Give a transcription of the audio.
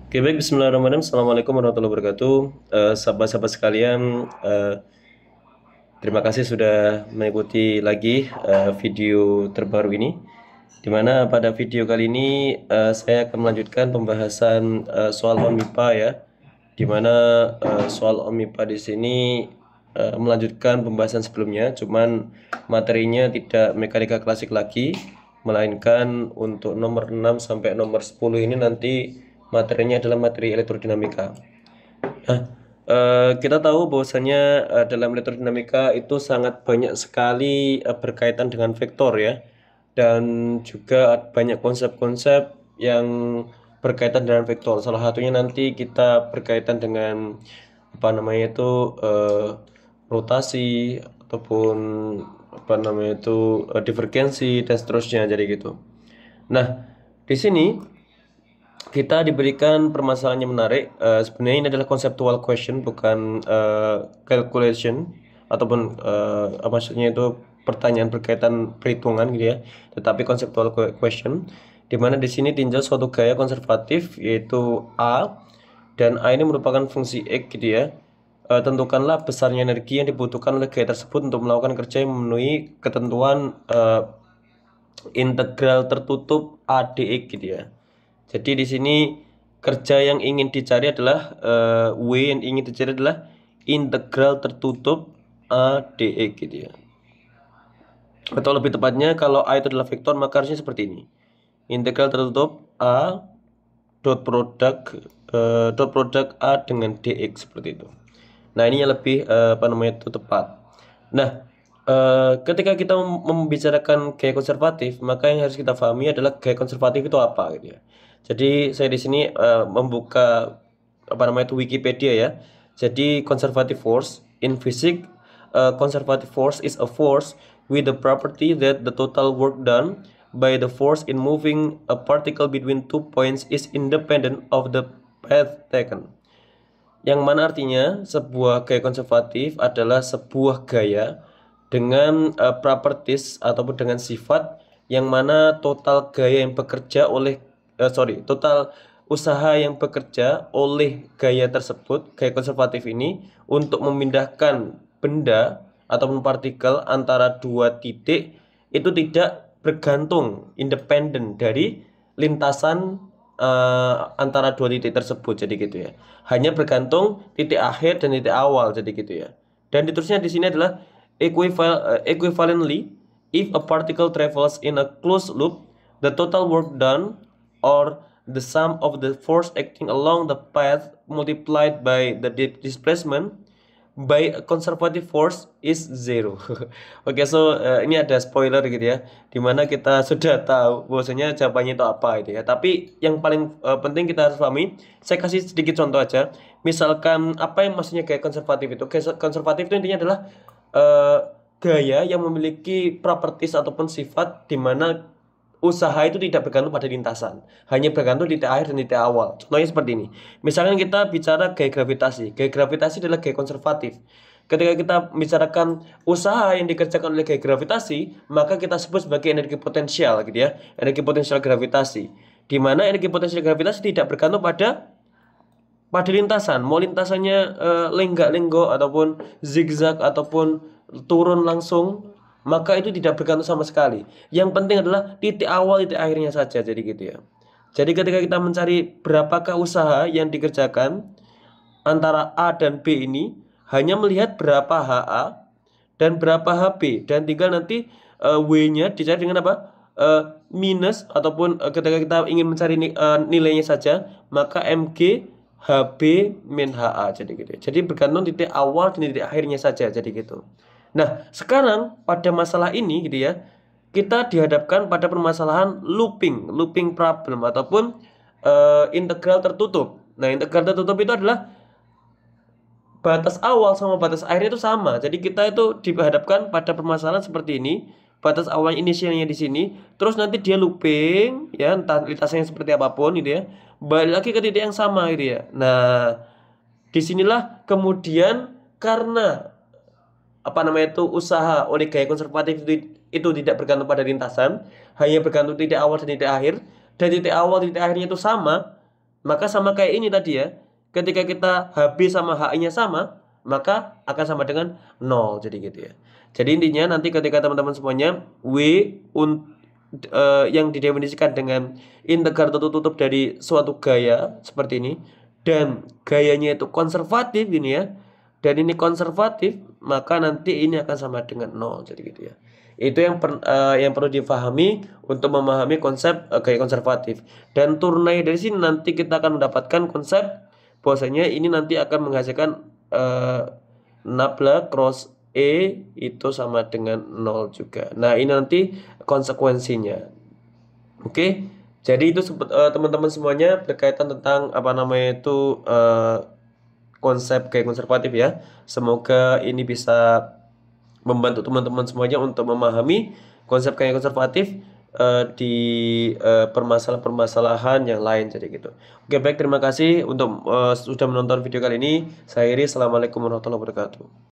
Oke, baik, Bismillahirrahmanirrahim. Assalamualaikum warahmatullahi wabarakatuh. Sahabat-sahabat sekalian, terima kasih sudah mengikuti lagi video terbaru ini. Di mana pada video kali ini saya akan melanjutkan pembahasan soal OMIPA ya. Di mana soal OMIPA di sini melanjutkan pembahasan sebelumnya, cuman materinya tidak mekanika klasik lagi, melainkan untuk nomor 6 sampai nomor 10 ini nanti materinya adalah materi elektrodinamika. Nah, kita tahu bahwasanya dalam elektrodinamika itu sangat banyak sekali berkaitan dengan vektor ya, dan juga banyak konsep-konsep yang berkaitan dengan vektor. Salah satunya nanti kita berkaitan dengan apa namanya itu rotasi ataupun apa namanya itu divergensi dan seterusnya jadi gitu. Nah, di sini kita diberikan permasalahan yang menarik. Sebenarnya ini adalah conceptual question, bukan calculation ataupun maksudnya itu pertanyaan berkaitan perhitungan gitu ya. Tetapi conceptual question, di mana di sini tinjau suatu gaya konservatif yaitu A, dan A ini merupakan fungsi X gitu ya. Tentukanlah besarnya energi yang dibutuhkan oleh gaya tersebut untuk melakukan kerja yang memenuhi ketentuan integral tertutup ADX gitu ya. Jadi di sini kerja yang ingin dicari adalah W yang ingin dicari adalah integral tertutup ADX gitu ya. Atau lebih tepatnya kalau A itu adalah vektor maka harusnya seperti ini. Integral tertutup A dot produk A dengan DX seperti itu. Nah, ini yang lebih apa namanya itu tepat. Nah, ketika kita membicarakan gaya konservatif, maka yang harus kita pahami adalah gaya konservatif itu apa gitu ya. Jadi saya di sini membuka apa namanya itu Wikipedia ya. Jadi conservative force in physics, conservative force is a force with the property that the total work done by the force in moving a particle between two points is independent of the path taken. Yang mana artinya sebuah gaya konservatif adalah sebuah gaya dengan properties ataupun dengan sifat yang mana total gaya yang bekerja oleh total usaha yang bekerja oleh gaya tersebut, gaya konservatif ini untuk memindahkan benda ataupun partikel antara dua titik itu tidak bergantung independen dari lintasan antara dua titik tersebut jadi gitu ya. Hanya bergantung titik akhir dan titik awal jadi gitu ya. Dan diterusnya di sini adalah equivalently if a particle travels in a closed loop, the total work done or the sum of the force acting along the path multiplied by the displacement by a conservative force is zero. Oke, so ini ada spoiler gitu ya, dimana kita sudah tahu bahwasanya jawabannya itu apa itu ya. Tapi yang paling penting kita harus pahami. Saya kasih sedikit contoh aja. Misalkan apa yang maksudnya kayak konservatif itu? Kayak konservatif itu intinya adalah eh, gaya yang memiliki properties ataupun sifat di mana usaha itu tidak bergantung pada lintasan, hanya bergantung titik akhir dan titik awal. Contohnya seperti ini. Misalkan kita bicara gaya gravitasi. Gaya gravitasi adalah gaya konservatif. Ketika kita bicarakan usaha yang dikerjakan oleh gaya gravitasi, maka kita sebut sebagai energi potensial gitu ya. Energi potensial gravitasi. Di mana energi potensial gravitasi tidak bergantung pada lintasan. Mau lintasannya lenggak-lenggok ataupun zigzag ataupun turun langsung, maka itu tidak bergantung sama sekali. Yang penting adalah titik awal titik akhirnya saja jadi gitu ya. Jadi ketika kita mencari berapakah usaha yang dikerjakan antara A dan B ini, hanya melihat berapa HA dan berapa HB, dan tinggal nanti W-nya dicari dengan apa? Minus ataupun ketika kita ingin mencari nilainya saja, maka MG HB min HA jadi gitu. Jadi bergantung titik awal dan titik akhirnya saja jadi gitu. Nah, sekarang pada masalah ini gitu ya, kita dihadapkan pada permasalahan looping problem ataupun integral tertutup. Nah, integral tertutup itu adalah batas awal sama batas akhirnya itu sama. Jadi kita itu dihadapkan pada permasalahan seperti ini. Batas awal inisialnya di sini, terus nanti dia looping ya, entah lintasannya seperti apapun gitu ya. Balik lagi ke titik yang sama gitu ya. Nah, disinilah kemudian karena apa namanya itu usaha oleh gaya konservatif itu tidak bergantung pada lintasan, hanya bergantung titik awal dan titik akhir, dan titik awal titik akhirnya itu sama, Maka sama kayak ini tadi ya. Ketika kita HB sama HI-nya sama, maka akan sama dengan 0. Jadi gitu ya. Jadi intinya nanti ketika teman-teman semuanya yang didefinisikan dengan integral tertutup dari suatu gaya seperti ini, dan gayanya itu konservatif gini ya, dan ini konservatif, maka nanti ini akan sama dengan 0. Jadi gitu ya. Itu yang perlu difahami untuk memahami konsep gaya konservatif. Dan turnai dari sini nanti kita akan mendapatkan konsep bahwasanya ini nanti akan menghasilkan nabla cross E itu sama dengan 0 juga. Nah, ini nanti konsekuensinya. Oke. Jadi itu teman-teman semuanya berkaitan tentang apa namanya itu konsep gaya konservatif ya. Semoga ini bisa membantu teman-teman semuanya untuk memahami konsep gaya konservatif di permasalahan-permasalahan yang lain jadi gitu. Oke, baik, terima kasih untuk sudah menonton video kali ini. Saya Iris, assalamualaikum warahmatullahi wabarakatuh.